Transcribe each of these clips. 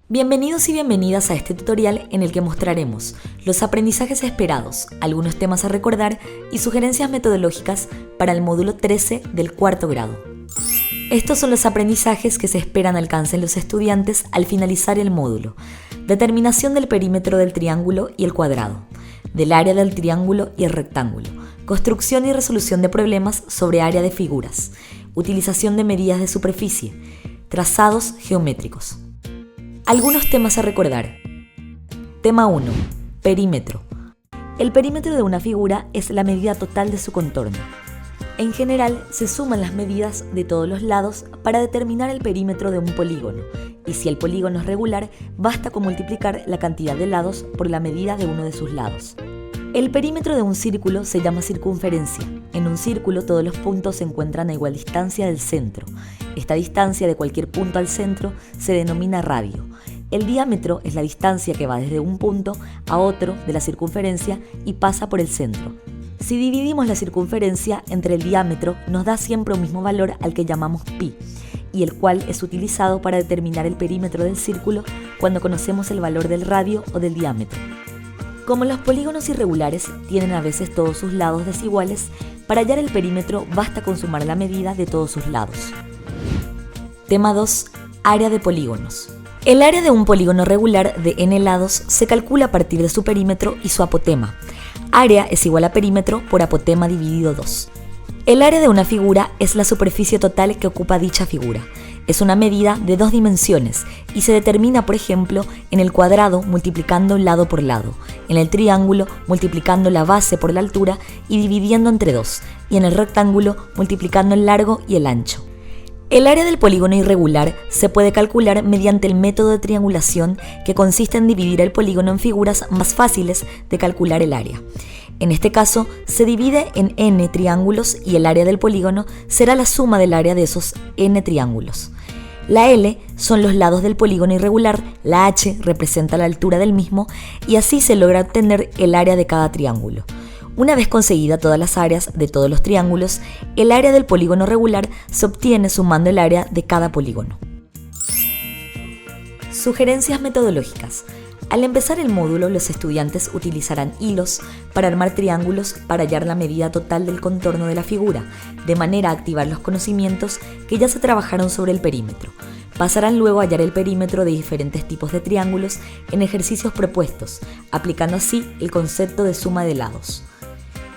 Bienvenidos y bienvenidas a este tutorial en el que mostraremos los aprendizajes esperados, algunos temas a recordar y sugerencias metodológicas para el módulo 13 del cuarto grado. Estos son los aprendizajes que se esperan alcancen los estudiantes al finalizar el módulo: determinación del perímetro del triángulo y el cuadrado, del área del triángulo y el rectángulo, construcción y resolución de problemas sobre área de figuras, utilización de medidas de superficie, trazados geométricos. Algunos temas a recordar. Tema 1. Perímetro. El perímetro de una figura es la medida total de su contorno. En general, se suman las medidas de todos los lados para determinar el perímetro de un polígono, y si el polígono es regular, basta con multiplicar la cantidad de lados por la medida de uno de sus lados. El perímetro de un círculo se llama circunferencia. En un círculo todos los puntos se encuentran a igual distancia del centro. Esta distancia de cualquier punto al centro se denomina radio. El diámetro es la distancia que va desde un punto a otro de la circunferencia y pasa por el centro. Si dividimos la circunferencia entre el diámetro, nos da siempre un mismo valor al que llamamos pi, y el cual es utilizado para determinar el perímetro del círculo cuando conocemos el valor del radio o del diámetro. Como los polígonos irregulares tienen a veces todos sus lados desiguales, para hallar el perímetro basta con sumar la medida de todos sus lados. Tema 2. Área de polígonos. El área de un polígono regular de n lados se calcula a partir de su perímetro y su apotema. Área es igual a perímetro por apotema dividido 2. El área de una figura es la superficie total que ocupa dicha figura. Es una medida de 2 dimensiones y se determina, por ejemplo, en el cuadrado multiplicando lado por lado, en el triángulo multiplicando la base por la altura y dividiendo entre 2, y en el rectángulo multiplicando el largo y el ancho. El área del polígono irregular se puede calcular mediante el método de triangulación, que consiste en dividir el polígono en figuras más fáciles de calcular el área. En este caso, se divide en n triángulos y el área del polígono será la suma del área de esos n triángulos. La L son los lados del polígono irregular, la H representa la altura del mismo y así se logra obtener el área de cada triángulo. Una vez conseguida todas las áreas de todos los triángulos, el área del polígono regular se obtiene sumando el área de cada polígono. Sugerencias metodológicas. Al empezar el módulo, los estudiantes utilizarán hilos para armar triángulos para hallar la medida total del contorno de la figura, de manera a activar los conocimientos que ya se trabajaron sobre el perímetro. Pasarán luego a hallar el perímetro de diferentes tipos de triángulos en ejercicios propuestos, aplicando así el concepto de suma de lados.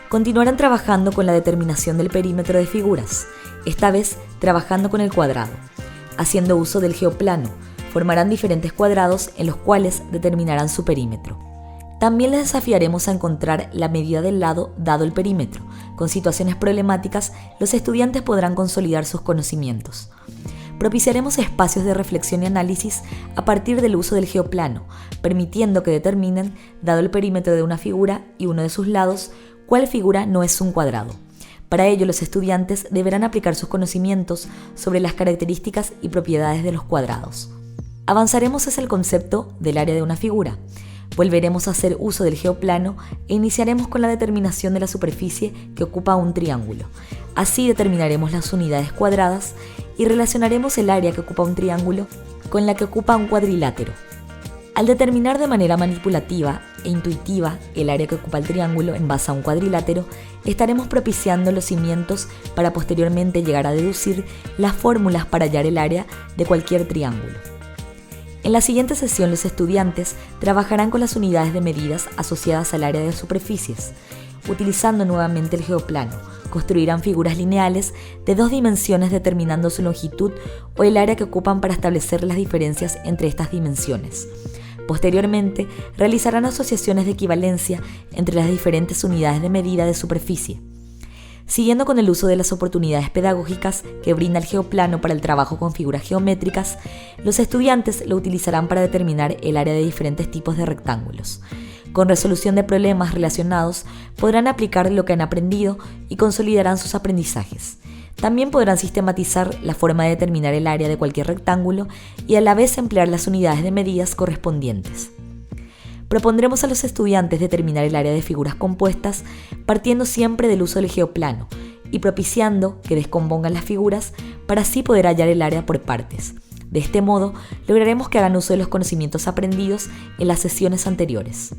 Continuarán trabajando con la determinación del perímetro de figuras, esta vez trabajando con el cuadrado. Haciendo uso del geoplano, formarán diferentes cuadrados en los cuales determinarán su perímetro. También les desafiaremos a encontrar la medida del lado dado el perímetro. Con situaciones problemáticas, los estudiantes podrán consolidar sus conocimientos. Propiciaremos espacios de reflexión y análisis a partir del uso del geoplano, permitiendo que determinen, dado el perímetro de una figura y uno de sus lados, cuál figura no es un cuadrado. Para ello, los estudiantes deberán aplicar sus conocimientos sobre las características y propiedades de los cuadrados. Avanzaremos hacia el concepto del área de una figura. Volveremos a hacer uso del geoplano e iniciaremos con la determinación de la superficie que ocupa un triángulo. Así determinaremos las unidades cuadradas y relacionaremos el área que ocupa un triángulo con la que ocupa un cuadrilátero. Al determinar de manera manipulativa e intuitiva el área que ocupa el triángulo en base a un cuadrilátero, estaremos propiciando los cimientos para posteriormente llegar a deducir las fórmulas para hallar el área de cualquier triángulo. En la siguiente sesión, los estudiantes trabajarán con las unidades de medidas asociadas al área de superficies. Utilizando nuevamente el geoplano, construirán figuras lineales de 2 dimensiones determinando su longitud o el área que ocupan para establecer las diferencias entre estas dimensiones. Posteriormente, realizarán asociaciones de equivalencia entre las diferentes unidades de medida de superficie. Siguiendo con el uso de las oportunidades pedagógicas que brinda el geoplano para el trabajo con figuras geométricas, los estudiantes lo utilizarán para determinar el área de diferentes tipos de rectángulos. Con resolución de problemas relacionados, podrán aplicar lo que han aprendido y consolidarán sus aprendizajes. También podrán sistematizar la forma de determinar el área de cualquier rectángulo y a la vez emplear las unidades de medidas correspondientes. Propondremos a los estudiantes determinar el área de figuras compuestas partiendo siempre del uso del geoplano y propiciando que descompongan las figuras para así poder hallar el área por partes. De este modo, lograremos que hagan uso de los conocimientos aprendidos en las sesiones anteriores.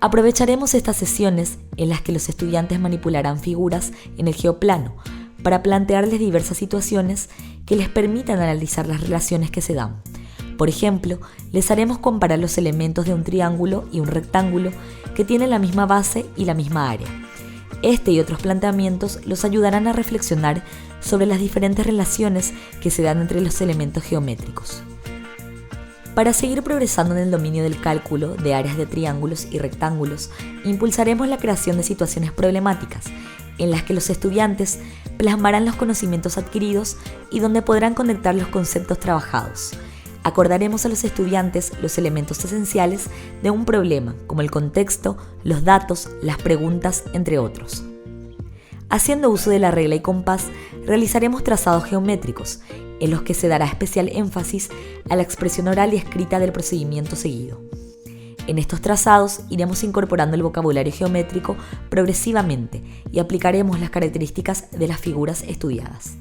Aprovecharemos estas sesiones en las que los estudiantes manipularán figuras en el geoplano para plantearles diversas situaciones que les permitan analizar las relaciones que se dan. Por ejemplo, les haremos comparar los elementos de un triángulo y un rectángulo que tienen la misma base y la misma área. Este y otros planteamientos los ayudarán a reflexionar sobre las diferentes relaciones que se dan entre los elementos geométricos. Para seguir progresando en el dominio del cálculo de áreas de triángulos y rectángulos, impulsaremos la creación de situaciones problemáticas, en las que los estudiantes plasmarán los conocimientos adquiridos y donde podrán conectar los conceptos trabajados. Acordaremos a los estudiantes los elementos esenciales de un problema, como el contexto, los datos, las preguntas, entre otros. Haciendo uso de la regla y compás, realizaremos trazados geométricos, en los que se dará especial énfasis a la expresión oral y escrita del procedimiento seguido. En estos trazados iremos incorporando el vocabulario geométrico progresivamente y aplicaremos las características de las figuras estudiadas.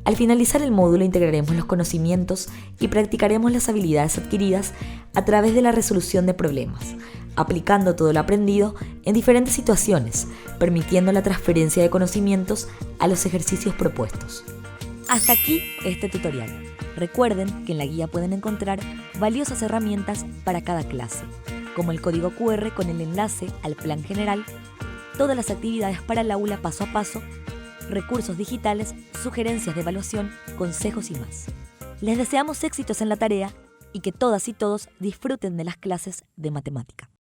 Al finalizar el módulo integraremos los conocimientos y practicaremos las habilidades adquiridas a través de la resolución de problemas, aplicando todo lo aprendido en diferentes situaciones, permitiendo la transferencia de conocimientos a los ejercicios propuestos. Hasta aquí este tutorial. Recuerden que en la guía pueden encontrar valiosas herramientas para cada clase, como el código QR con el enlace al plan general, todas las actividades para el aula paso a paso, recursos digitales, sugerencias de evaluación, consejos y más. Les deseamos éxitos en la tarea y que todas y todos disfruten de las clases de matemática.